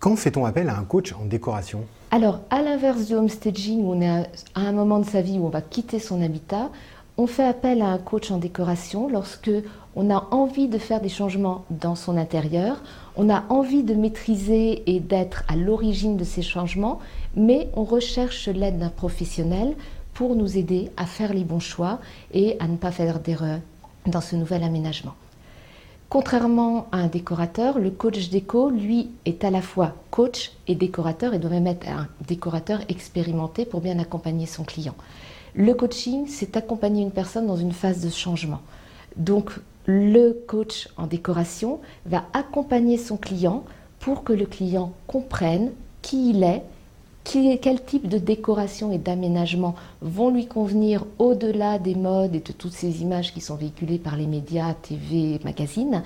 Quand fait-on appel à un coach en décoration? Alors, à l'inverse du homestaging, où on est à un moment de sa vie où on va quitter son habitat, on fait appel à un coach en décoration lorsque on a envie de faire des changements dans son intérieur, on a envie de maîtriser et d'être à l'origine de ces changements, mais on recherche l'aide d'un professionnel pour nous aider à faire les bons choix et à ne pas faire d'erreurs dans ce nouvel aménagement. Contrairement à un décorateur, le coach déco, lui, est à la fois coach et décorateur et doit même être un décorateur expérimenté pour bien accompagner son client. Le coaching, c'est accompagner une personne dans une phase de changement. Donc, le coach en décoration va accompagner son client pour que le client comprenne qui il est, quel type de décoration et d'aménagement vont lui convenir au-delà des modes et de toutes ces images qui sont véhiculées par les médias, TV, magazines,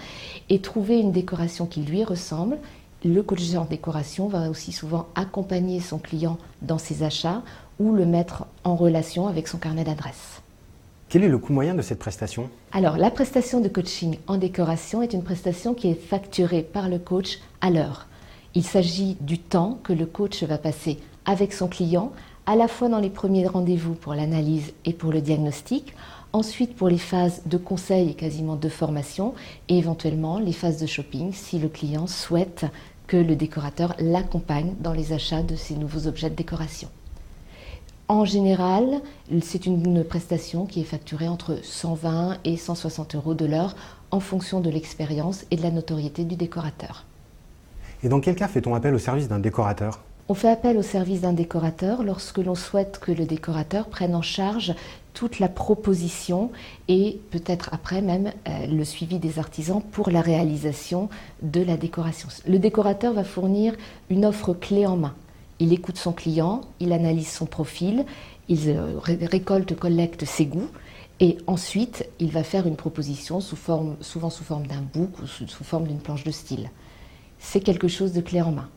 et trouver une décoration qui lui ressemble. Le coach en décoration va aussi souvent accompagner son client dans ses achats ou le mettre en relation avec son carnet d'adresses. Quel est le coût moyen de cette prestation? Alors, la prestation de coaching en décoration est une prestation qui est facturée par le coach à l'heure. Il s'agit du temps que le coach va passer avec son client, à la fois dans les premiers rendez-vous pour l'analyse et pour le diagnostic, ensuite pour les phases de conseil et quasiment de formation, et éventuellement les phases de shopping si le client souhaite que le décorateur l'accompagne dans les achats de ces nouveaux objets de décoration. En général, c'est une prestation qui est facturée entre 120 et 160 € de l'heure en fonction de l'expérience et de la notoriété du décorateur. Et dans quel cas fait-on appel au service d'un décorateur? On fait appel au service d'un décorateur lorsque l'on souhaite que le décorateur prenne en charge toute la proposition et peut-être après même le suivi des artisans pour la réalisation de la décoration. Le décorateur va fournir une offre clé en main. Il écoute son client, il analyse son profil, il récolte, collecte ses goûts et ensuite il va faire une proposition souvent sous forme d'un book ou sous forme d'une planche de style. C'est quelque chose de clé en main.